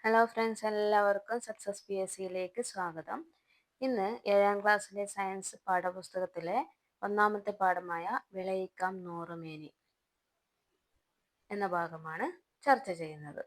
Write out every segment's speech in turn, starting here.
Hello friends, എല്ലാവർക്കും success P S സിയിലേക്ക് സ്വാഗതം. ഇന്ന് 7ാം ക്ലാസ്സിലെ സയൻസ് പാഠപുസ്തകത്തിലെ ഒന്നാമത്തെ പാഠമായ വിളയിക്കാം നൂറുമേനി എന്ന ഭാഗമാണ് ചർച്ച ചെയ്യുന്നത്.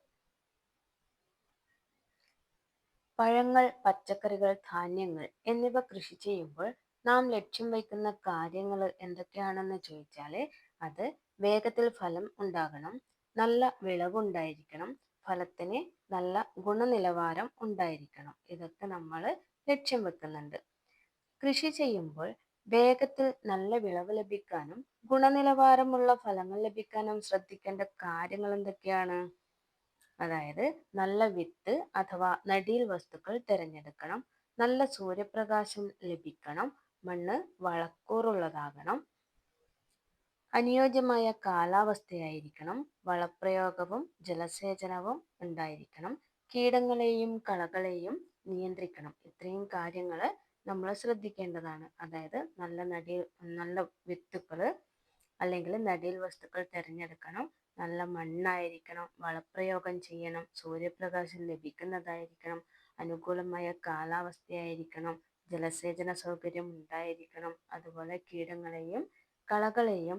പഴങ്ങൾ, പച്ചക്കറികൾ, ധാന്യങ്ങൾ എന്നിവ കൃഷി ചെയ്യുമ്പോൾ നാം ലക്ഷ്യം വയ്ക്കുന്ന കാര്യങ്ങൾ എന്തൊക്കെയാണെന്ന് ചോദിച്ചാൽ അത് വേഗത്തിൽ ഫലം ഉണ്ടാകണം, നല്ല വിളവുണ്ടായിരിക്കണം, ഫലത്തിന് നല്ല ഗുണനിലവാരം ഉണ്ടായിരിക്കണം. ഇതൊക്കെ നമ്മൾ ലക്ഷ്യം വെക്കുന്നുണ്ട്. കൃഷി ചെയ്യുമ്പോൾ വേഗത്തിൽ നല്ല വിളവ് ലഭിക്കാനും ഗുണനിലവാരമുള്ള ഫലങ്ങൾ ലഭിക്കാനും ശ്രദ്ധിക്കേണ്ട കാര്യങ്ങൾ എന്തൊക്കെയാണ്? അതായത് നല്ല വിത്ത് അഥവാ നടീൽ വസ്തുക്കൾ തിരഞ്ഞെടുക്കണം, നല്ല സൂര്യപ്രകാശം ലഭിക്കണം, മണ്ണ് വളക്കൂറുള്ളതാകണം, അനുയോജ്യമായ കാലാവസ്ഥയായിരിക്കണം, വളപ്രയോഗവും ജലസേചനവും ഉണ്ടായിരിക്കണം, കീടങ്ങളെയും കളകളെയും നിയന്ത്രിക്കണം. ഇത്രയും കാര്യങ്ങൾ നമ്മൾ ശ്രദ്ധിക്കേണ്ടതാണ്. അതായത് നല്ല വിത്തുകൾ അല്ലെങ്കിൽ നടീൽ വസ്തുക്കൾ തിരഞ്ഞെടുക്കണം, നല്ല മണ്ണായിരിക്കണം, വളപ്രയോഗം ചെയ്യണം, സൂര്യപ്രകാശം ലഭിക്കുന്നതായിരിക്കണം, അനുകൂലമായ കാലാവസ്ഥയായിരിക്കണം, ജലസേചന സൗകര്യം ഉണ്ടായിരിക്കണം, അതുപോലെ കീടങ്ങളെയും കളകളെയും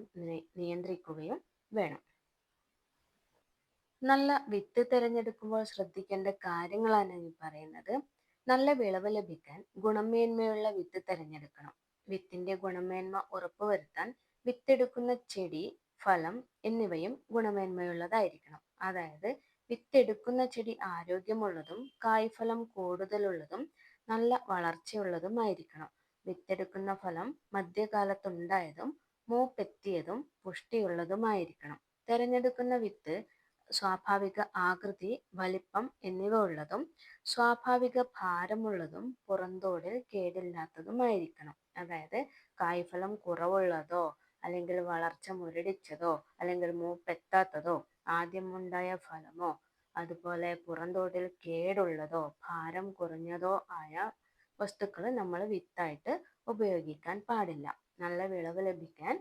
നിയന്ത്രിക്കുകയും വേണം. നല്ല വിത്ത് തിരഞ്ഞെടുക്കുമ്പോൾ ശ്രദ്ധിക്കേണ്ട കാര്യങ്ങളാണ് ഈ പറയുന്നത്. നല്ല വിളവ് ലഭിക്കാൻ ഗുണമേന്മയുള്ള വിത്ത് തിരഞ്ഞെടുക്കണം. വിത്തിന്റെ ഗുണമേന്മ ഉറപ്പുവരുത്താൻ വിത്തെടുക്കുന്ന ചെടി, ഫലം എന്നിവയും ഗുണമേന്മയുള്ളതായിരിക്കണം. അതായത് വിത്തെടുക്കുന്ന ചെടി ആരോഗ്യമുള്ളതും കായ്ഫലം കൂടുതലുള്ളതും നല്ല വളർച്ചയുള്ളതുമായിരിക്കണം. വിത്തെടുക്കുന്ന ഫലം മധ്യകാലത്തുണ്ടായതും മൂപ്പെത്തിയതും പുഷ്ടിയുള്ളതുമായിരിക്കണം. തിരഞ്ഞെടുക്കുന്ന വിത്ത് സ്വാഭാവിക ആകൃതി, വലിപ്പം എന്നിവ ഉള്ളതും സ്വാഭാവിക ഭാരമുള്ളതും പുറന്തോടിൽ കേടില്ലാത്തതുമായിരിക്കണം. അതായത് കായ്ഫലം കുറവുള്ളതോ അല്ലെങ്കിൽ വളർച്ച മുരടിച്ചതോ അല്ലെങ്കിൽ മൂപ്പെത്താത്തതോ ആദ്യമുണ്ടായ ഫലമോ അതുപോലെ പുറന്തോടിൽ കേടുള്ളതോ ഭാരം കുറഞ്ഞതോ ആയ വസ്തുക്കൾ നമ്മൾ വിത്തായിട്ട് ഉപയോഗിക്കാൻ പാടില്ല. നല്ല വിളവ് ലഭിക്കാൻ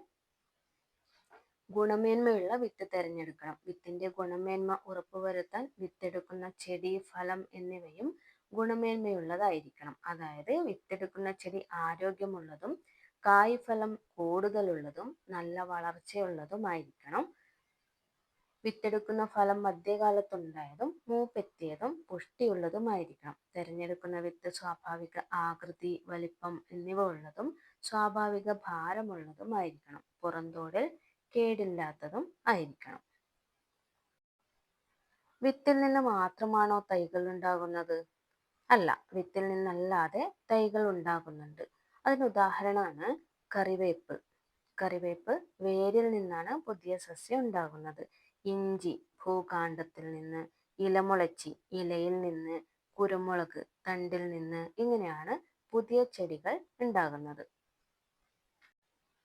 ഗുണമേന്മയുള്ള വിത്ത് തിരഞ്ഞെടുക്കണം. വിത്തിന്റെ ഗുണമേന്മ ഉറപ്പുവരുത്താൻ വിത്തെടുക്കുന്ന ചെടി, ഫലം എന്നിവയും ഗുണമേന്മയുള്ളതായിരിക്കണം. അതായത് വിത്തെടുക്കുന്ന ചെടി ആരോഗ്യമുള്ളതും കായ്ഫലം കൂടുതലുള്ളതും നല്ല വളർച്ചയുള്ളതുമായിരിക്കണം. വിത്തെടുക്കുന്ന ഫലം മധ്യകാലത്തുണ്ടായതും മൂപ്പെത്തിയതും പുഷ്ടിയുള്ളതുമായിരിക്കണം. തിരഞ്ഞെടുക്കുന്ന വിത്ത് സ്വാഭാവിക ആകൃതി, വലിപ്പം എന്നിവ ഉള്ളതും സ്വാഭാവിക ഭാരമുള്ളതുമായിരിക്കണം. പുറന്തോടിൽ കേടില്ലാത്തതും ആയിരിക്കണം. വിത്തിൽ നിന്ന് മാത്രമാണോ തൈകൾ ഉണ്ടാകുന്നത്? അല്ല, വിത്തിൽ നിന്നല്ലാതെ തൈകൾ ഉണ്ടാകുന്നുണ്ട്. അതിനുദാഹരണമാണ് കറിവേപ്പ്. കറിവേപ്പ് വേരിൽ നിന്നാണ് പുതിയ സസ്യം ഉണ്ടാകുന്നത്. ഇഞ്ചി ഭൂകാണ്ഡത്തിൽ നിന്ന്, ഇലമുളച്ചി ഇലയിൽ നിന്ന്, കുരുമുളക് തണ്ടിൽ നിന്ന്, ഇങ്ങനെയാണ് പുതിയ ചെടികൾ ഉണ്ടാകുന്നത്.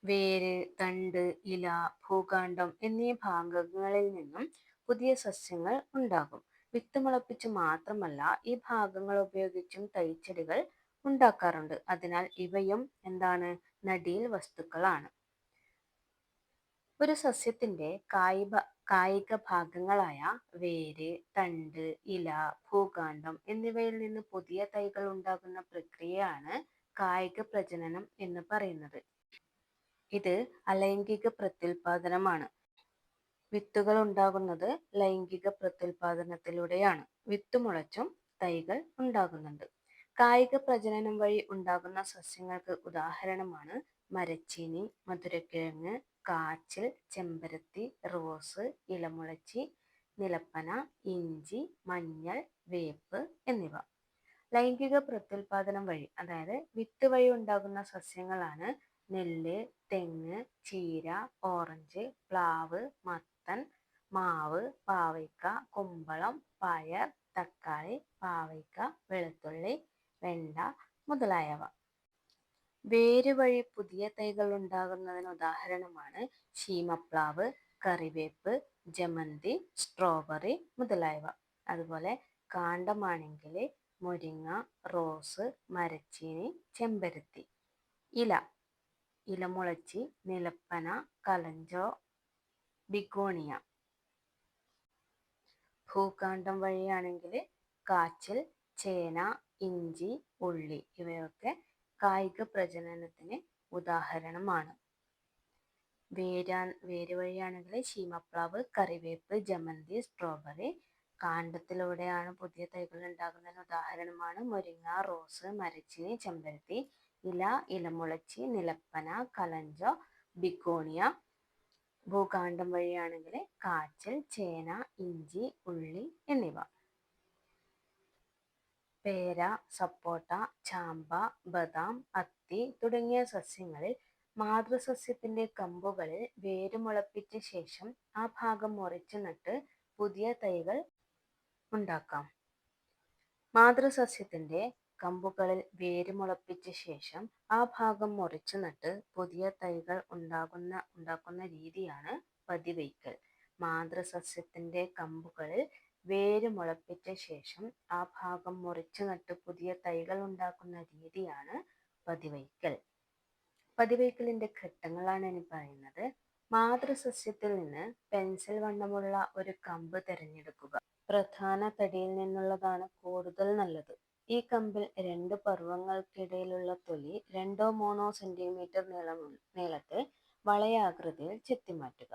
വേര്, തണ്ട്, ഇല, ഭൂകാണ്ഡം എന്നീ ഭാഗങ്ങളിൽ നിന്നും പുതിയ സസ്യങ്ങൾ ഉണ്ടാകും. വിത്ത് മുളപ്പിച്ച് മാത്രമല്ല ഈ ഭാഗങ്ങൾ ഉപയോഗിച്ചും തൈച്ചെടികൾ ഉണ്ടാക്കാറുണ്ട്. അതിനാൽ ഇവയും എന്താണ്? നടീൽ വസ്തുക്കളാണ്. ഒരു സസ്യത്തിന്റെ കായിക ഭാഗങ്ങളായ വേര്, തണ്ട്, ഇല, ഭൂകാണ്ഡം എന്നിവയിൽ നിന്ന് പുതിയ തൈകൾ ഉണ്ടാകുന്ന പ്രക്രിയയാണ് കായിക പ്രജനനം എന്ന് പറയുന്നത്. ഇത് അലൈംഗിക പ്രത്യുൽപാദനമാണ്. വിത്തുകൾ ഉണ്ടാകുന്നത് ലൈംഗിക പ്രത്യുൽപാദനത്തിലൂടെയാണ്. വിത്ത് മുളച്ചും തൈകൾ ഉണ്ടാകുന്നുണ്ട്. കായിക പ്രജനനം വഴി ഉണ്ടാകുന്ന സസ്യങ്ങൾക്ക് ഉദാഹരണമാണ് മരച്ചീനി, മധുരക്കിഴങ്ങ്, കാച്ചിൽ, ചെമ്പരത്തി, റോസ്, ഇലമുളച്ചി, നിലപ്പന, ഇഞ്ചി, മഞ്ഞൾ, വേപ്പ് എന്നിവ. ലൈംഗിക പ്രത്യുൽപാദനം വഴി അതായത് വിത്ത് വഴി ഉണ്ടാകുന്ന സസ്യങ്ങളാണ് നെല്ല്, തെങ്ങ്, ചീര, ഓറഞ്ച്, പ്ലാവ്, മത്തൻ, മാവ്, പാവയ്ക്ക, കുമ്പളം, പയർ, തക്കാളി, പാവയ്ക്ക, വെളുത്തുള്ളി, വെണ്ട മുതലായവ. വേര് വഴി പുതിയ തൈകൾ ഉണ്ടാകുന്നതിന് ഉദാഹരണമാണ് ശീമപ്ലാവ്, കറിവേപ്പ്, ജമന്തി, സ്ട്രോബെറി മുതലായവ. അതുപോലെ കാണ്ഡമാണെങ്കിൽ മുരിങ്ങ, റോസ്, മരച്ചീനി, ചെമ്പരത്തി. ഇലമുളച്ചി, നിലപ്പന, കലഞ്ചോ, ബിഗോണിയ. ഭൂകാണ്ഡം വഴിയാണെങ്കിൽ കാച്ചിൽ, ചേന, ഇഞ്ചി, ഉള്ളി ഇവയൊക്കെ കായിക പ്രജനനത്തിന് ഉദാഹരണമാണ്. വേരുവഴിയാണെങ്കിൽ ശീമപ്ലാവ്, കറിവേപ്പ്, ജമന്തി, സ്ട്രോബെറി. കാണ്ഡത്തിലൂടെയാണ് പുതിയ തൈകൾ ഉണ്ടാകുന്നതിന് ഉദാഹരണമാണ് മുരിങ്ങ, റോസ്, മരച്ചീനി, ചെമ്പരത്തി. ഇലമുളച്ചി, നിലപ്പന, കലഞ്ചോ, ബിഗോണിയ. ഭൂകാണ്ഡം വഴിയാണെങ്കിൽ കാച്ചിൽ, ചേന, ഇഞ്ചി, ഉള്ളി എന്നിവ. പേര, സപ്പോട്ട, ചാമ്പ, ബദാം, അത്തി തുടങ്ങിയ സസ്യങ്ങളിൽ മാതൃസസ്യത്തിന്റെ കമ്പുകളിൽ വേരുമുളപ്പിച്ച ശേഷം ആ ഭാഗം മുറിച്ചു നട്ട് പുതിയ തൈകൾ ഉണ്ടാക്കാം. മാതൃസസ്യത്തിന്റെ കമ്പുകളിൽ വേരുമുളപ്പിച്ച ശേഷം ആ ഭാഗം മുറിച്ചു നട്ട് പുതിയ തൈകൾ ഉണ്ടാക്കുന്ന രീതിയാണ് പതിവയ്ക്കൽ. മാതൃസസ്യത്തിന്റെ കമ്പുകളിൽ വേരുമുളപ്പിച്ച ശേഷം ആ ഭാഗം മുറിച്ചു നട്ട് പുതിയ തൈകൾ ഉണ്ടാക്കുന്ന രീതിയാണ് പതിവയ്ക്കൽ. പതിവയ്ക്കലിന്റെ ഘട്ടങ്ങളാണ് ഇനി പറയുന്നത്. മാതൃസസ്യത്തിൽ നിന്ന് പെൻസിൽ വണ്ണമുള്ള ഒരു കമ്പ് തിരഞ്ഞെടുക്കുക. പ്രധാന തടിയിൽ നിന്നുള്ളതാണ് കൂടുതൽ നല്ലത്. ഈ കമ്പിൽ 2 പർവ്വങ്ങൾക്കിടയിലുള്ള തൊലി 2-3 സെന്റിമീറ്റർ നീളത്തിൽ വളയാകൃതിയിൽ ചെത്തിമാറ്റുക.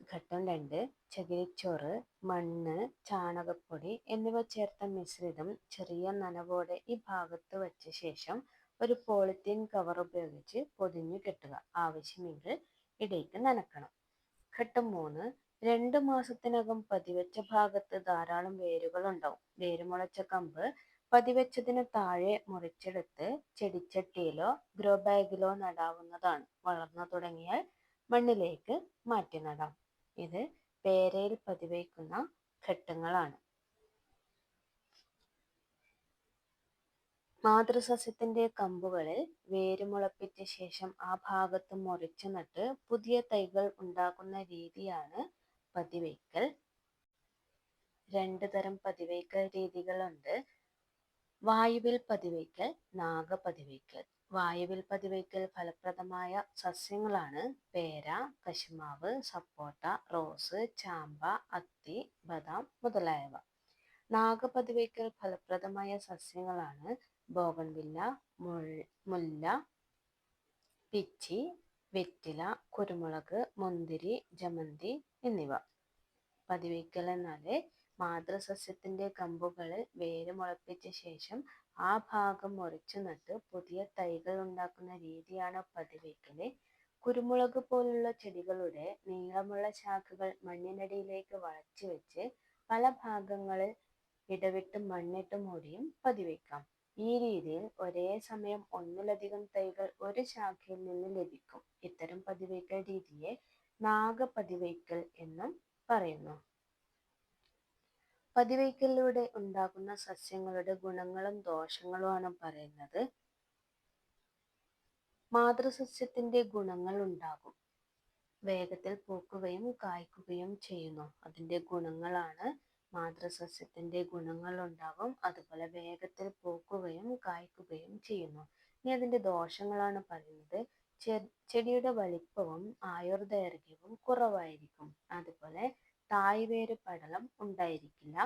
ഘട്ടം 2. ചകിരിച്ചോറ്, മണ്ണ്, ചാണകപ്പൊടി എന്നിവ ചേർത്ത മിശ്രിതം ചെറിയ നനവോടെ ഈ ഭാഗത്ത് വച്ച ശേഷം ഒരു പോളിത്തീൻ കവർ ഉപയോഗിച്ച് പൊതിഞ്ഞു കെട്ടുക. ആവശ്യമെങ്കിൽ ഇടയ്ക്ക് നനക്കണം. ഘട്ടം 3. 2 മാസത്തിനകം പതിവച്ച ഭാഗത്ത് ധാരാളം വേരുകൾ ഉണ്ടാവും. വേരുമുളച്ച കമ്പ് പതിവച്ചതിന് താഴെ മുറിച്ചെടുത്ത് ചെടിച്ചട്ടിയിലോ ഗ്രോ ബാഗിലോ നടാവുന്നതാണ്. വളർന്നു തുടങ്ങിയാൽ മണ്ണിലേക്ക് മാറ്റി നടാം. ഇത് പേരയിൽ പതിവയ്ക്കുന്ന ഘട്ടങ്ങളാണ്. മാതൃസസ്യത്തിന്റെ കമ്പുകളിൽ വേരുമുളപ്പിച്ച ശേഷം ആ ഭാഗത്ത് മുറിച്ചു നട്ട് പുതിയ തൈകൾ ഉണ്ടാക്കുന്ന രീതിയാണ് പതിവയ്ക്കൽ. 2 തരം പതിവയ്ക്കൽ രീതികളുണ്ട്. വായുവിൽ പതിവയ്ക്കൽ, നാഗപതിവയ്ക്കൽ. വായുവിൽ പതിവയ്ക്കൽ ഫലപ്രദമായ സസ്യങ്ങളാണ് പേര, കശുമാവ്, സപ്പോട്ട, റോസ്, ചാമ്പ, അത്തി, ബദാം മുതലായവ. നാഗപതിവയ്ക്കൽ ഫലപ്രദമായ സസ്യങ്ങളാണ് ബോഗൺവില്ല, മുല്ല, പിച്ചി, വെറ്റില, കുരുമുളക്, മുന്തിരി, ജമന്തി എന്നിവ. പതിവയ്ക്കൽ എന്നാൽ മാതൃസസ്യത്തിന്റെ കമ്പുകളിൽ വേര് മുളപ്പിച്ച ശേഷം ആ ഭാഗം മുറിച്ചു നട്ട് പുതിയ തൈകൾ ഉണ്ടാക്കുന്ന രീതിയാണ് പതിവയ്ക്കൽ. കുരുമുളക് പോലുള്ള ചെടികളുടെ നീളമുള്ള ശാഖകൾ മണ്ണിനടിയിലേക്ക് വളച്ചു വെച്ച് പല ഭാഗങ്ങളിൽ ഇടവിട്ട് മണ്ണിട്ട് മൂടിയും പതിവയ്ക്കാം. ഈ രീതിയിൽ ഒരേ സമയം ഒന്നിലധികം തൈകൾ ഒരു ശാഖയിൽ നിന്ന് ലഭിക്കും. ഇത്തരം പതിവയ്ക്കൽ രീതിയെ നാഗപതിവയ്ക്കൽ എന്നും പറയുന്നു. പതിവയ്ക്കലിലൂടെ ഉണ്ടാകുന്ന സസ്യങ്ങളുടെ ഗുണങ്ങളും ദോഷങ്ങളുമാണ് പറയുന്നത്. മാതൃസസ്യത്തിന്റെ ഗുണങ്ങൾ ഉണ്ടാകും. വേഗത്തിൽ പൂക്കുകയും കായ്ക്കുകയും ചെയ്യുന്നു. അതിന്റെ ഗുണങ്ങളാണ്. മാതൃസസ്യത്തിന്റെ ഗുണങ്ങൾ ഉണ്ടാകും. അതുപോലെ വേഗത്തിൽ പൂക്കുകയും കായ്ക്കുകയും ചെയ്യുന്നു. ഇനി അതിന്റെ ദോഷങ്ങളാണ് പറയുന്നത്. ചെടിയുടെ വലിപ്പവും ആയുർദൈർഘ്യവും കുറവായിരിക്കും. അതുപോലെ തായ്വേര് പടലം ഉണ്ടായിരിക്കില്ല.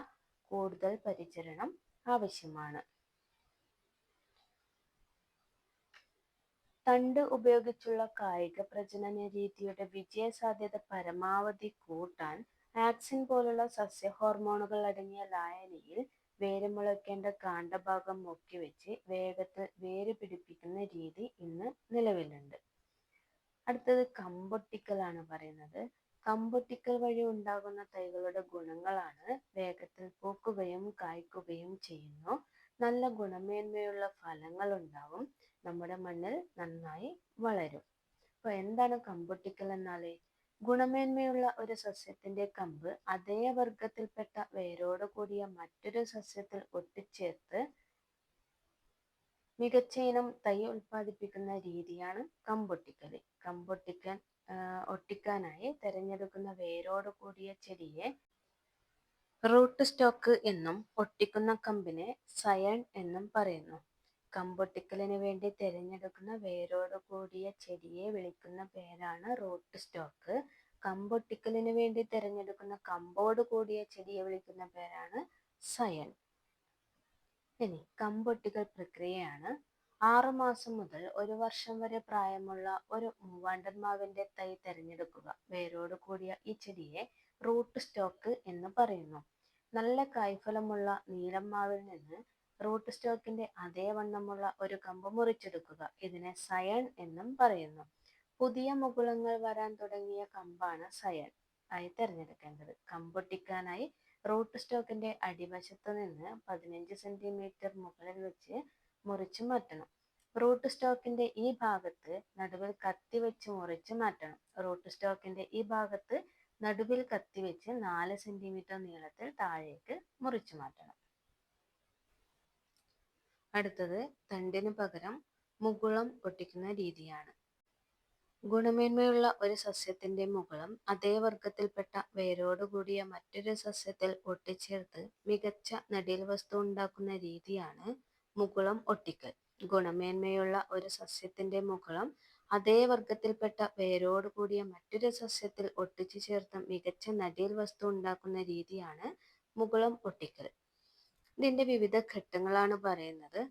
കൂടുതൽ പരിചരണം ആവശ്യമാണ്. തണ്ട് ഉപയോഗിച്ചുള്ള കായിക പ്രജനന രീതിയുടെ വിജയസാധ്യത പരമാവധി കൂട്ടാൻ ആക്സിൻ പോലുള്ള സസ്യ ഹോർമോണുകൾ അടങ്ങിയ ലായനിയിൽ വേരുമുളയ്ക്കേണ്ട കാണ്ഡഭാഗം മുക്കിവെച്ച് വേഗത്തിൽ വേര് പിടിപ്പിക്കുന്ന രീതി ഇന്ന് നിലവിലുണ്ട്. അടുത്തത് കമ്പൊട്ടിക്കലാണ് പറയുന്നത്. കമ്പൊട്ടിക്കൽ വഴി ഉണ്ടാകുന്ന തൈകളുടെ ഗുണങ്ങളാണ്. വേഗത്തിൽ പൂക്കുകയും കായ്ക്കുകയും ചെയ്യുന്നു. നല്ല ഗുണമേന്മയുള്ള ഫലങ്ങൾ ഉണ്ടാവും. നമ്മുടെ മണ്ണിൽ നന്നായി വളരും. അപ്പോൾ എന്താണ് കമ്പൊട്ടിക്കൽ എന്നാൽ? ഗുണമേന്മയുള്ള ഒരു സസ്യത്തിന്റെ കമ്പ് അതേ വർഗത്തിൽപ്പെട്ട വേരോട് കൂടിയ മറ്റൊരു സസ്യത്തിൽ ഒട്ടിച്ചേർത്ത് മികച്ച ഇനം തൈ ഉൽപ്പാദിപ്പിക്കുന്ന രീതിയാണ് കമ്പൊട്ടിക്കൽ. ഒട്ടിക്കാനായി തിരഞ്ഞെടുക്കുന്ന വേരോട് കൂടിയ ചെടിയെ റൂട്ട് സ്റ്റോക്ക് എന്നും ഒട്ടിക്കുന്ന കമ്പിനെ സയൺ എന്നും പറയുന്നു. കമ്പൊട്ടിക്കലിന് വേണ്ടി തിരഞ്ഞെടുക്കുന്ന വേരോട് കൂടിയ ചെടിയെ വിളിക്കുന്ന പേരാണ് റൂട്ട് സ്റ്റോക്ക്. കമ്പൊട്ടിക്കലിന് വേണ്ടി തിരഞ്ഞെടുക്കുന്ന കമ്പോട് കൂടിയ ചെടിയെ വിളിക്കുന്ന പേരാണ് സയൺ. ഇനി കമ്പൊട്ടിക്കൽ പ്രക്രിയയാണ്. 6 മാസം മുതൽ 1 വർഷം വരെ പ്രായമുള്ള ഒരു മൂവാണ്ടൻ മാവിന്റെ തൈ തിരഞ്ഞെടുക്കുക. വേരോട് കൂടിയ ഈ ചെടിയെ റൂട്ട് സ്റ്റോക്ക് എന്ന് പറയുന്നു. നല്ല കായ്ഫലമുള്ള നീലം മാവിൽ നിന്ന് റൂട്ട് സ്റ്റോക്കിന്റെ അതേ വണ്ണമുള്ള ഒരു കമ്പ് മുറിച്ചെടുക്കുക. ഇതിനെ സയൺ എന്നും പറയുന്നു. പുതിയ മുകുളങ്ങൾ വരാൻ തുടങ്ങിയ കമ്പാണ് സയൺ ആയി തിരഞ്ഞെടുക്കേണ്ടത്. കമ്പൊട്ടിക്കാനായി റൂട്ട് സ്റ്റോക്കിന്റെ അടിവശത്തു നിന്ന് 15 സെന്റിമീറ്റർ മുകളിൽ വെച്ച് മുറിച്ചു മാറ്റണം. റൂട്ട് സ്റ്റോക്കിന്റെ ഈ ഭാഗത്ത് നടുവിൽ കത്തി വെച്ച് മുറിച്ചു മാറ്റണം. റൂട്ട് സ്റ്റോക്കിന്റെ ഈ ഭാഗത്ത് നടുവിൽ കത്തി വെച്ച് 4 സെന്റിമീറ്റർ നീളത്തിൽ താഴേക്ക് മുറിച്ചു മാറ്റണം. അടുത്തത് തണ്ടിന് പകരം മുകുളം ഒട്ടിക്കുന്ന രീതിയാണ്. ഗുണമേന്മയുള്ള ഒരു സസ്യത്തിന്റെ മുകുളം അതേ വർഗത്തിൽപ്പെട്ട വേരോടുകൂടിയ മറ്റൊരു സസ്യത്തിൽ ഒട്ടിച്ചേർത്ത് മികച്ച നടീൽ വസ്തു ഉണ്ടാക്കുന്ന രീതിയാണ് മുകുളം ഒട്ടിക്കൽ. ഗുണമേന്മയുള്ള ഒരു സസ്യത്തിന്റെ മുകുളം അതേ വർഗത്തിൽപ്പെട്ട വേരോടുകൂടിയ മറ്റൊരു സസ്യത്തിൽ ഒട്ടിച്ചു ചേർത്ത് മികച്ച നടീൽ വസ്തു ഉണ്ടാക്കുന്ന രീതിയാണ് മുകുളം ഒട്ടിക്കൽ. ഇതിന്റെ വിവിധ ഘട്ടങ്ങളാണ് പറയുന്നത്.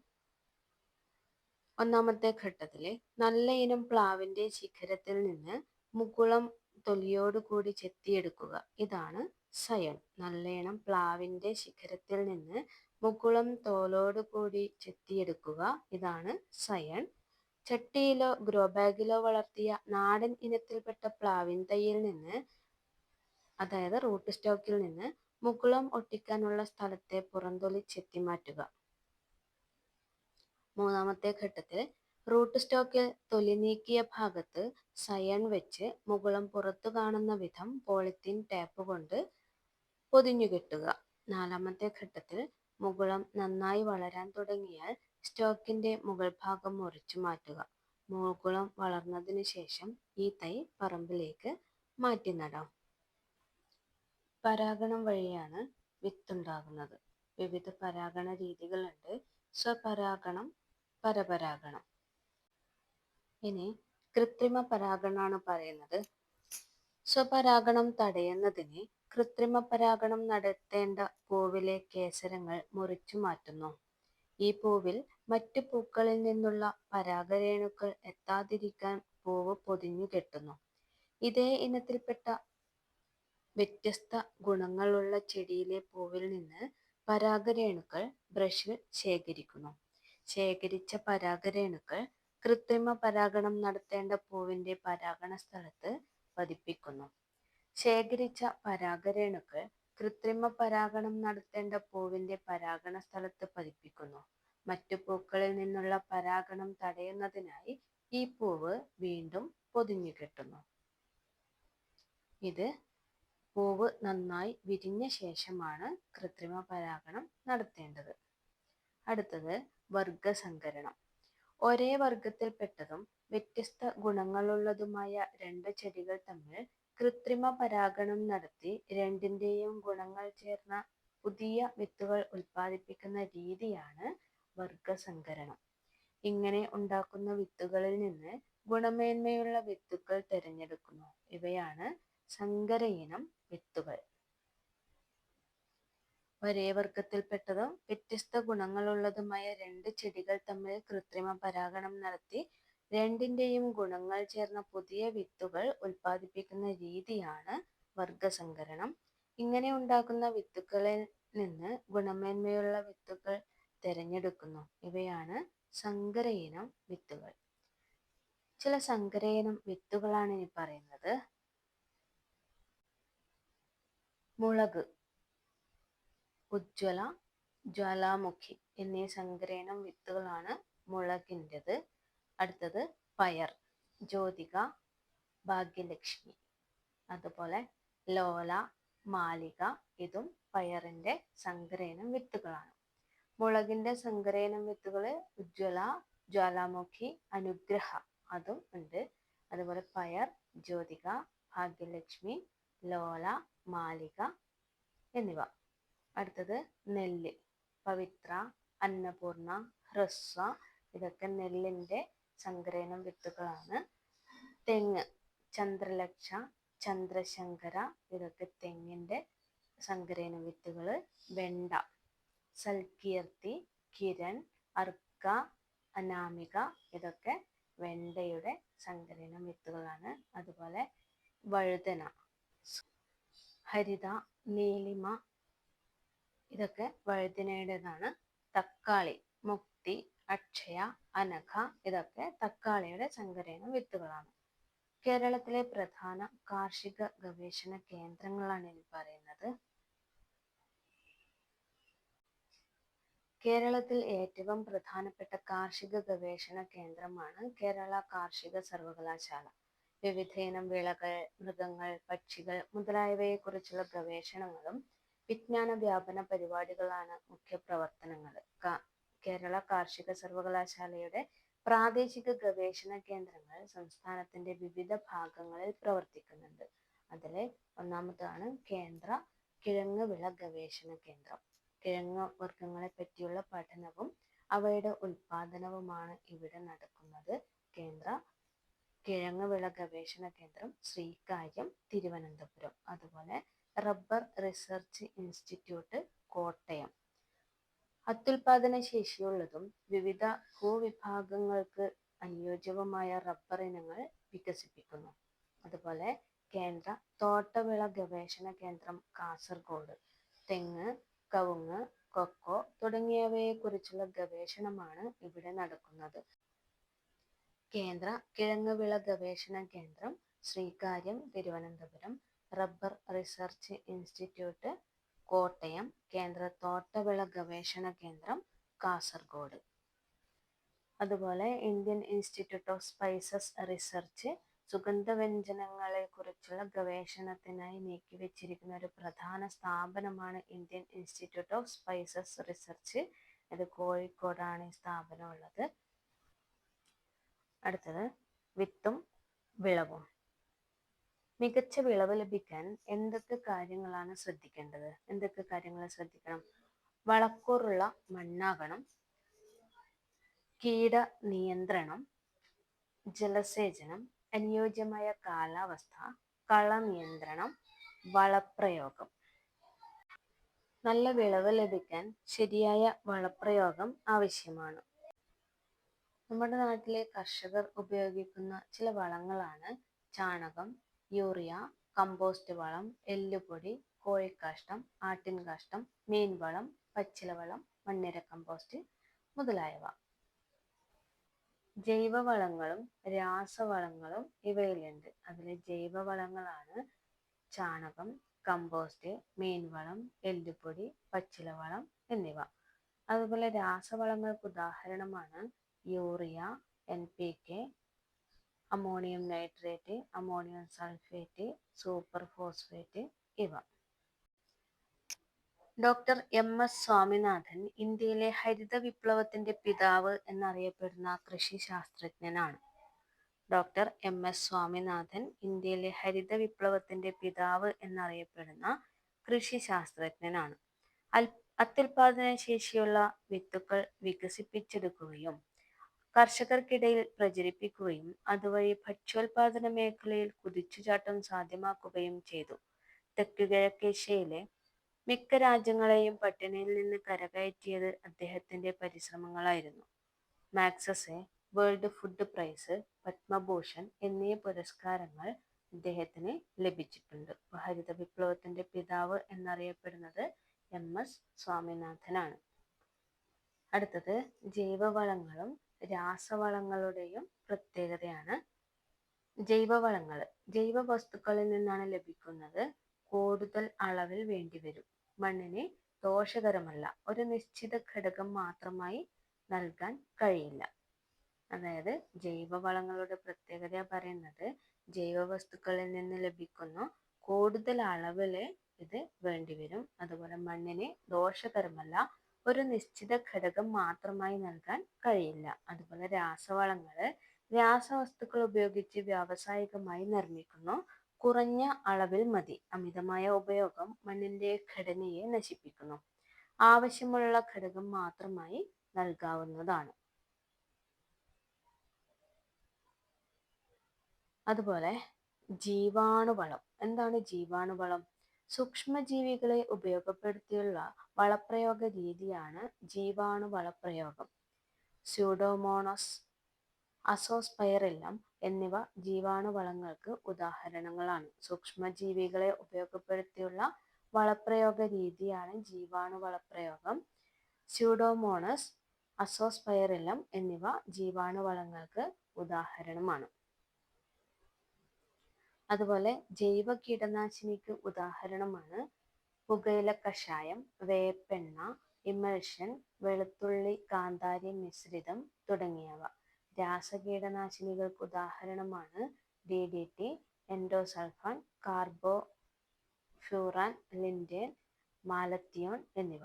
ഒന്നാമത്തെ ഘട്ടത്തില് നല്ല ഇനം പ്ലാവിന്റെ ശിഖരത്തിൽ നിന്ന് മുകുളം തൊലിയോടുകൂടി ചെത്തിയെടുക്കുക. ഇതാണ് സയൺ. നല്ല ഇനം പ്ലാവിന്റെ ശിഖരത്തിൽ നിന്ന് മുകുളം തോലോടുകൂടി ചെത്തിയെടുക്കുക. ഇതാണ് സയൺ. ചട്ടിയിലോ ഗ്രോ ബാഗിലോ വളർത്തിയ നാടൻ ഇനത്തിൽപ്പെട്ട പ്ലാവിൻ തൈയിൽ നിന്ന്, അതായത് റൂട്ട് സ്റ്റോക്കിൽ നിന്ന് മുകുളം ഒട്ടിക്കാനുള്ള സ്ഥലത്തെ പുറംതൊലി ചെത്തിമാറ്റുക. മൂന്നാമത്തെ ഘട്ടത്തിൽ റൂട്ട് സ്റ്റോക്കിൽ തൊലി നീക്കിയ ഭാഗത്ത് സയൺ വെച്ച് മുകുളം പുറത്തു കാണുന്ന വിധം പോളിത്തീൻ ടാപ്പ് കൊണ്ട് പൊതിഞ്ഞുകെട്ടുക. നാലാമത്തെ ഘട്ടത്തിൽ മുകുളം നന്നായി വളരാൻ തുടങ്ങിയാൽ സ്റ്റോക്കിന്റെ മുകൾ ഭാഗം മുറിച്ചു മാറ്റുക. മുകുളം വളർന്നതിനു ശേഷം ഈ തൈ പറമ്പിലേക്ക് മാറ്റി നടാം. പരാഗണം വഴിയാണ് വിത്തുണ്ടാകുന്നത്. വിവിധ പരാഗണ രീതികളുണ്ട്. സ്വപരാഗണം, പരപരാഗണം. ഇനി കൃത്രിമ പരാഗണമാണ് പറയുന്നത്. സ്വപരാഗണം തടയുന്നതിന് കൃത്രിമ പരാഗണം നടത്തേണ്ട പൂവിലെ കേസരങ്ങൾ മുറിച്ചു മാറ്റുന്നു. ഈ പൂവിൽ മറ്റു പൂക്കളിൽ നിന്നുള്ള പരാഗരേണുക്കൾ എത്താതിരിക്കാൻ പൂവ് പൊതിഞ്ഞു കെട്ടുന്നു. ഇതേ ഇനത്തിൽപ്പെട്ട വ്യത്യസ്ത ഗുണങ്ങളുള്ള ചെടിയിലെ പൂവിൽ നിന്ന് പരാഗരേണുക്കൾ ബ്രഷിൽ ശേഖരിക്കുന്നു. ശേഖരിച്ച പരാഗരേണുക്കൾ കൃത്രിമ പരാഗണം നടത്തേണ്ട പൂവിന്റെ പരാഗണ സ്ഥലത്ത് പതിപ്പിക്കുന്നു. ശേഖരിച്ച പരാഗരേണുക്കൾ കൃത്രിമ പരാഗണം നടത്തേണ്ട പൂവിന്റെ പരാഗണ സ്ഥലത്ത് പതിപ്പിക്കുന്നു. മറ്റു പൂക്കളിൽ നിന്നുള്ള പരാഗണം തടയുന്നതിനായി ഈ പൂവ് വീണ്ടും പൊതിഞ്ഞു കെട്ടുന്നു. ഇത് പൂവ് നന്നായി വിരിഞ്ഞ ശേഷമാണ് കൃത്രിമ പരാഗണം നടത്തേണ്ടത്. അടുത്തത് വർഗസങ്കരണം. ഒരേ വർഗത്തിൽപ്പെട്ടതും വ്യത്യസ്ത ഗുണങ്ങളുള്ളതുമായ രണ്ട് ചെടികൾ തമ്മിൽ കൃത്രിമ പരാഗണം നടത്തി രണ്ടിന്റെയും ഗുണങ്ങൾ ചേർന്ന പുതിയ വിത്തുകൾ ഉൽപ്പാദിപ്പിക്കുന്ന രീതിയാണ് വർഗസങ്കരണം. ഇങ്ങനെ ഉണ്ടാക്കുന്ന വിത്തുകളിൽ നിന്ന് ഗുണമേന്മയുള്ള വിത്തുകൾ തിരഞ്ഞെടുക്കുന്നു. ഇവയാണ് സങ്കര ഇനം വിത്തുകൾ. ഒരേ വർഗത്തിൽപ്പെട്ടതും വ്യത്യസ്ത ഗുണങ്ങളുള്ളതുമായ രണ്ട് ചെടികൾ തമ്മിൽ കൃത്രിമ പരാഗണം നടത്തി രണ്ടിന്റെയും ഗുണങ്ങൾ ചേർന്ന പുതിയ വിത്തുകൾ ഉൽപ്പാദിപ്പിക്കുന്ന രീതിയാണ് വർഗസങ്കരണം. ഇങ്ങനെ ഉണ്ടാക്കുന്ന വിത്തുകളിൽ നിന്ന് ഗുണമേന്മയുള്ള വിത്തുകൾ തിരഞ്ഞെടുക്കുന്നു. ഇവയാണ് സങ്കര ഇനം വിത്തുകൾ. ചില സങ്കര ഇനം വിത്തുകളാണ് ഇനി പറയുന്നത്. മുളക്, ഉജ്ജ്വല, ജ്വാലാമുഖി എന്നീ സങ്കര ഇനം വിത്തുകളാണ് മുളകിൻ്റെത്. അടുത്തത് പയർ, ജ്യോതിക, ഭാഗ്യലക്ഷ്മി. അതുപോലെ ലോല, മാലിക, ഇതും പയറിന്റെ സങ്കര ഇനം വിത്തുകളാണ്. മുളകിന്റെ സങ്കര ഇനം വിത്തുകൾ ഉജ്ജ്വല, ജ്വാലാമുഖി, അനുഗ്രഹ അതും ഉണ്ട്. അതുപോലെ പയർ, ജ്യോതിക, ഭാഗ്യലക്ഷ്മി, ലോല, മാലിക എന്നിവ. അടുത്തത് നെല്ല്, പവിത്ര, അന്നപൂർണ, ഹ്രസ്വ, ഇതൊക്കെ നെല്ലിന്റെ സങ്കര ഇനം വിത്തുകളാണ്. തെങ്ങ്, ചന്ദ്രലക്ഷ, ചന്ദ്രശങ്കര, ഇതൊക്കെ തെങ്ങിന്റെ സങ്കര ഇനം വിത്തുകൾ. വെണ്ട, സൽകീർത്തി, കിരൺ, അർക്ക, അനാമിക ഇതൊക്കെ വെണ്ടയുടെ സങ്കരയിനം വിത്തുകളാണ്. അതുപോലെ വഴുതന, ഹരിത, നീലിമ ഇതൊക്കെ വഴുതനയുടേതാണ്. തക്കാളി, മുക്തി, അക്ഷയ, അനഘ ഇതൊക്കെ തക്കാളിയുടെ സങ്കരയിനം വിത്തുകളാണ്. കേരളത്തിലെ പ്രധാന കാർഷിക ഗവേഷണ കേന്ദ്രങ്ങളാണ് ഇനി പറയുന്നത്. കേരളത്തിൽ ഏറ്റവും പ്രധാനപ്പെട്ട കാർഷിക ഗവേഷണ കേന്ദ്രമാണ് കേരള കാർഷിക സർവകലാശാല. വിവിധയിനം വിളകൾ, മൃഗങ്ങൾ, പക്ഷികൾ മുതലായവയെക്കുറിച്ചുള്ള ഗവേഷണങ്ങളും വിജ്ഞാന വ്യാപന പരിപാടികളാണ് മുഖ്യ പ്രവർത്തനങ്ങൾ. കേരള കാർഷിക സർവകലാശാലയുടെ പ്രാദേശിക ഗവേഷണ കേന്ദ്രങ്ങൾ സംസ്ഥാനത്തിന്റെ വിവിധ ഭാഗങ്ങളിൽ പ്രവർത്തിക്കുന്നുണ്ട്. അതിലെ ഒന്നാമതാണ് കേന്ദ്ര കിഴങ്ങ് വിള ഗവേഷണ കേന്ദ്രം. കിഴങ്ങ് വർഗ്ഗങ്ങളെ പറ്റിയുള്ള പഠനവും അവയുടെ ഉൽപാദനവുമാണ് ഇവിടെ നടക്കുന്നത്. കേന്ദ്ര കിഴങ്ങ് വിള ഗവേഷണ കേന്ദ്രം ശ്രീകാര്യം, തിരുവനന്തപുരം. അതുപോലെ റബ്ബർ റിസർച്ച് ഇൻസ്റ്റിറ്റ്യൂട്ട്, കോട്ടയം. അത്യുൽപാദന ശേഷിയുള്ളതും വിവിധ ഭൂവിഭാഗങ്ങൾക്ക് അനുയോജ്യവുമായ റബ്ബർ ഇനങ്ങൾ വികസിപ്പിക്കുന്നു. അതുപോലെ കേന്ദ്ര തോട്ടവിള ഗവേഷണ കേന്ദ്രം, കാസർഗോഡ്. തെങ്ങ്, കവുങ്ങ്, കൊക്കോ തുടങ്ങിയവയെക്കുറിച്ചുള്ള ഗവേഷണമാണ് ഇവിടെ നടക്കുന്നത്. കേന്ദ്ര കിഴങ്ങ് വിള ഗവേഷണ കേന്ദ്രം Sreekaryam, Thiruvananthapuram. Rubber research institute, Kottayam. കേന്ദ്ര തോട്ടവിള ഗവേഷണ കേന്ദ്രം, കാസർഗോഡ്. അതുപോലെ Indian institute of spices research, സുഗന്ധവ്യഞ്ജനങ്ങളെ കുറിച്ചുള്ള ഗവേഷണത്തിനായി നീക്കിവെച്ചിരിക്കുന്ന ഒരു പ്രധാന സ്ഥാപനമാണ് Indian institute of spices research. ഇത് കോഴിക്കോടാണ് ഈ സ്ഥാപനം ഉള്ളത്. അടുത്തത് വിത്തും വിളവും. മികച്ച വിളവ് ലഭിക്കാൻ എന്തൊക്കെ കാര്യങ്ങളാണ് ശ്രദ്ധിക്കേണ്ടത്? എന്തൊക്കെ കാര്യങ്ങൾ ശ്രദ്ധിക്കണം? വളക്കൂറുള്ള മണ്ണാകണം, കീട നിയന്ത്രണം, ജലസേചനം, അനുയോജ്യമായ കാലാവസ്ഥ, കളനിയന്ത്രണം, വളപ്രയോഗം. നല്ല വിളവ് ലഭിക്കാൻ ശരിയായ വളപ്രയോഗം ആവശ്യമാണ്. നമ്മുടെ നാട്ടിലെ കർഷകർ ഉപയോഗിക്കുന്ന ചില വളങ്ങളാണ് ചാണകം, യൂറിയ, കമ്പോസ്റ്റ് വളം, എല്ലുപൊടി, കോഴിക്കാഷ്ടം, ആട്ടിൻകാഷ്ടം, മീൻവളം, പച്ചിലവളം, മണ്ണിര കമ്പോസ്റ്റ് മുതലായവ. ജൈവവളങ്ങളും രാസവളങ്ങളും ഇവയിലുണ്ട്. അതിൽ ജൈവവളങ്ങളാണ് ചാണകം, കമ്പോസ്റ്റ്, മീൻവളം, എല്ലുപൊടി, പച്ചിലവളം എന്നിവ. അതുപോലെ രാസവളങ്ങൾക്ക് ഉദാഹരണമാണ് urea, NPK, ammonium nitrate, ammonium sulphate, super phosphate ഇവ. ഡോക്ടർ MS സ്വാമിനാഥൻ ഇന്ത്യയിലെ ഹരിത വിപ്ലവത്തിന്റെ പിതാവ് എന്നറിയപ്പെടുന്ന കൃഷി ശാസ്ത്രജ്ഞനാണ്. ഡോക്ടർ MS സ്വാമിനാഥൻ ഇന്ത്യയിലെ ഹരിത വിപ്ലവത്തിന്റെ പിതാവ് എന്നറിയപ്പെടുന്ന കൃഷി ശാസ്ത്രജ്ഞനാണ്. അത്യുൽപാദന ശേഷിയുള്ള വിത്തുകൾ വികസിപ്പിച്ചെടുക്കുകയും കർഷകർക്കിടയിൽ പ്രചരിപ്പിക്കുകയും അതുവഴി ഭക്ഷ്യോൽപാദന മേഖലയിൽ കുതിച്ചുചാട്ടം സാധ്യമാക്കുകയും ചെയ്തു. തെക്കുകിഴക്കേഷ്യയിലെ മിക്ക രാജ്യങ്ങളെയും പട്ടിണിയിൽ നിന്ന് കരകയറ്റിയത് അദ്ദേഹത്തിന്റെ പരിശ്രമങ്ങളായിരുന്നു. Magsaysay, world food prize, Padma Bhushan എന്നീ പുരസ്കാരങ്ങൾ അദ്ദേഹത്തിന് ലഭിച്ചിട്ടുണ്ട്. ഹരിത വിപ്ലവത്തിന്റെ പിതാവ് എന്നറിയപ്പെടുന്നത് MS സ്വാമിനാഥനാണ്. അടുത്തത് ജൈവവളങ്ങളും രാസവളങ്ങളുടെയും പ്രത്യേകതയാണ്. ജൈവവളങ്ങൾ ജൈവ വസ്തുക്കളിൽ നിന്നാണ് ലഭിക്കുന്നത്. കൂടുതൽ അളവിൽ വേണ്ടിവരും. മണ്ണിന് ദോഷകരമല്ല. ഒരു നിശ്ചിത ഘടകം മാത്രമായി നൽകാൻ കഴിയില്ല. അതായത് ജൈവവളങ്ങളുടെ പ്രത്യേകത പറയുന്നത് ജൈവ വസ്തുക്കളിൽ നിന്ന് ലഭിക്കുന്നു, കൂടുതൽ അളവില് ഇത് വേണ്ടിവരും. അതുപോലെ മണ്ണിന് ദോഷകരമല്ല, ഒരു നിശ്ചിത ഘടകം മാത്രമായി നൽകാൻ കഴിയില്ല. അതുപോലെ രാസവസ്തുക്കൾ ഉപയോഗിച്ച് വ്യാവസായികമായി നിർമ്മിക്കുന്നു, കുറഞ്ഞ അളവിൽ മതി. അമിതമായ ഉപയോഗം മണ്ണിന്റെ ഘടനയെ നശിപ്പിക്കുന്നു. ആവശ്യമുള്ള ഘടകം മാത്രമായി നൽകാവുന്നതാണ്. അതുപോലെ ജീവാണുവളം. എന്താണ് ജീവാണുവളം? സൂക്ഷ്മജീവികളെ ഉപയോഗപ്പെടുത്തിയുള്ള വളപ്രയോഗ രീതിയാണ് ജീവാണു വളപ്രയോഗം. സ്യൂഡോമോണസ്, അസോസ്പൈറില്ലം എന്നിവ ജീവാണുവളങ്ങൾക്ക് ഉദാഹരണങ്ങളാണ്. സൂക്ഷ്മജീവികളെ ഉപയോഗപ്പെടുത്തിയുള്ള വളപ്രയോഗ രീതിയാണ് ജീവാണുവളപ്രയോഗം. സ്യൂഡോമോണസ്, അസോസ്പൈറില്ലം എന്നിവ ജീവാണുവളങ്ങൾക്ക് ഉദാഹരണമാണ്. അതുപോലെ ജൈവ കീടനാശിനിക്ക് ഉദാഹരണമാണ് പുകയില കഷായം, വേപ്പെണ്ണ, ഇമൽഷൻ, വെളുത്തുള്ളി കാന്താരി മിശ്രിതം തുടങ്ങിയവ. രാസകീടനാശിനികൾക്ക് ഉദാഹരണമാണ് DDT, എൻഡോസൾഫാൻ, കാർബോഫ്യൂറാൻ, ലിൻഡേൻ, മാലത്തിയോൺ എന്നിവ.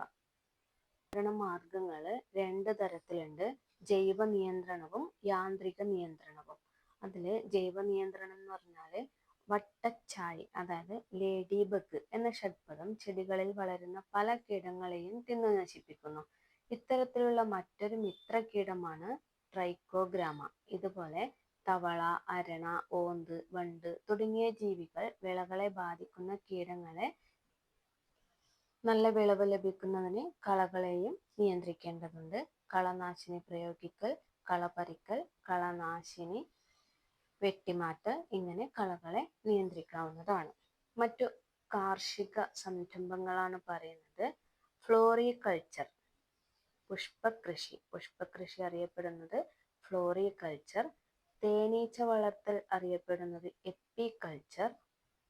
മാർഗങ്ങൾ രണ്ട് തരത്തിലുണ്ട്: ജൈവ നിയന്ത്രണവും യാന്ത്രിക നിയന്ത്രണവും. അതിൽ ജൈവ നിയന്ത്രണം എന്ന് പറഞ്ഞാൽ വട്ടച്ചാഴി, അതായത് ലേഡി ബഗ് എന്ന ഷഡ്പദം ചെടികളിൽ വളരുന്ന പല കീടങ്ങളെയും തിന്നു നശിപ്പിക്കുന്നു. ഇത്തരത്തിലുള്ള മറ്റൊരു മിത്രകീടമാണ് ട്രൈക്കോഗ്രാമ. ഇതുപോലെ തവള, അരണ, ഓന്ത്, വണ്ട് തുടങ്ങിയ ജീവികൾ വിളകളെ ബാധിക്കുന്ന കീടങ്ങളെ നല്ല വിളവ് ലഭിക്കുന്നതിന് കളകളെയും നിയന്ത്രിക്കേണ്ടതുണ്ട്. കളനാശിനി പ്രയോഗിക്കൽ, കളപറിക്കൽ, കളനാശിനി വെട്ടിമാറ്റൽ, ഇങ്ങനെ കളകളെ നിയന്ത്രിക്കാവുന്നതാണ്. മറ്റു കാർഷിക സംരംഭങ്ങളാണ് പറയുന്നത് ഫ്ലോറികൾച്ചർ, പുഷ്പകൃഷി. പുഷ്പകൃഷി അറിയപ്പെടുന്നത് ഫ്ലോറികൾച്ചർ. തേനീച്ച വളർത്തൽ അറിയപ്പെടുന്നത് എപ്പികൾച്ചർ.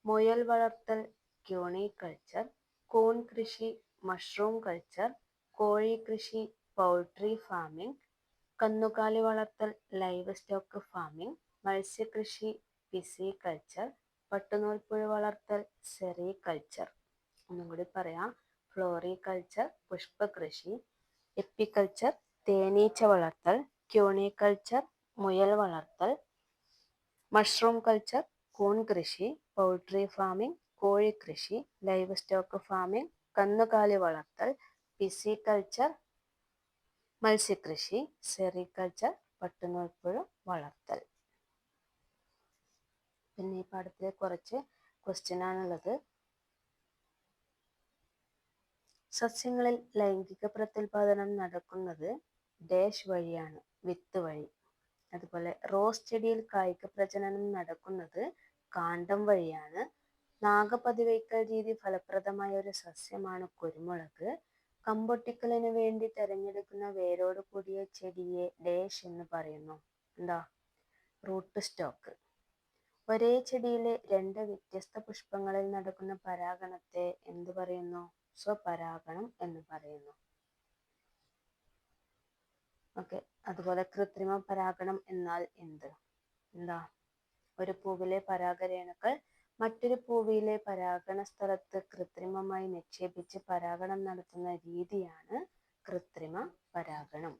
മുയൽ വളർത്തൽ ക്യൂണികൾച്ചർ. കൂൺ കൃഷി മഷ്റൂം കൾച്ചർ. കോഴിക്കൃഷി പൗൾട്രി ഫാമിംഗ്. കന്നുകാലി വളർത്തൽ ലൈവ് സ്റ്റോക്ക് ഫാമിംഗ്. മത്സ്യകൃഷി പിസികൾച്ചർ. പട്ടുനൂൽപ്പുഴു വളർത്തൽ സെറികൾച്ചർ. ഒന്നും കൂടി പറയാം: ഫ്ലോറികൾച്ചർ പുഷ്പകൃഷി, എപ്പികൾച്ചർ തേനീച്ച വളർത്തൽ, ക്യൂണികൾച്ചർ മുയൽ വളർത്തൽ, മഷ്റൂം കൾച്ചർ കൂൺ കൃഷി, പൗൾട്രി ഫാമിംഗ് കോഴിക്കൃഷി, ലൈവ് സ്റ്റോക്ക് ഫാമിംഗ് കന്നുകാലി വളർത്തൽ, പിസികൾച്ചർ മത്സ്യകൃഷി, സെറികൾച്ചർ പട്ടുനൂൽപ്പുഴു വളർത്തൽ. പിന്നെ ഈ പാഠത്തിലെ കുറച്ച് ക്വസ്റ്റ്യൻ ആണുള്ളത്. സസ്യങ്ങളിൽ ലൈംഗിക പ്രത്യുൽപാദനം നടക്കുന്നത് ഡാഷ് വഴിയാണ്, വിത്ത് വഴി. അതുപോലെ റോസ് ചെടിയിൽ കായിക പ്രജനനം നടക്കുന്നത് കാണ്ഡം വഴിയാണ്. നാഗപതിവയ്ക്കൽ രീതി ഫലപ്രദമായ ഒരു സസ്യമാണ് കുരുമുളക്. കമ്പൊട്ടിക്കലിന് വേണ്ടി തിരഞ്ഞെടുക്കുന്ന വേരോട് കൂടിയ ചെടിയെ ഡാഷ് എന്ന് പറയുന്നു. എന്താ? Root stock. ഒരേ ചെടിയിലെ രണ്ട് വ്യത്യസ്ത പുഷ്പങ്ങളിൽ നടക്കുന്ന പരാഗണത്തെ എന്ത് പറയുന്നു? സ്വപരാഗണം എന്ന് പറയുന്നു. ഓക്കെ. അതുപോലെ കൃത്രിമ പരാഗണം എന്നാൽ എന്ത്? എന്താ? ഒരു പൂവിലെ പരാഗരേണുക്കൾ മറ്റൊരു പൂവിലെ പരാഗണ സ്ഥലത്ത് കൃത്രിമമായി നിക്ഷേപിച്ച് പരാഗണം നടത്തുന്ന രീതിയാണ് കൃത്രിമ പരാഗണം.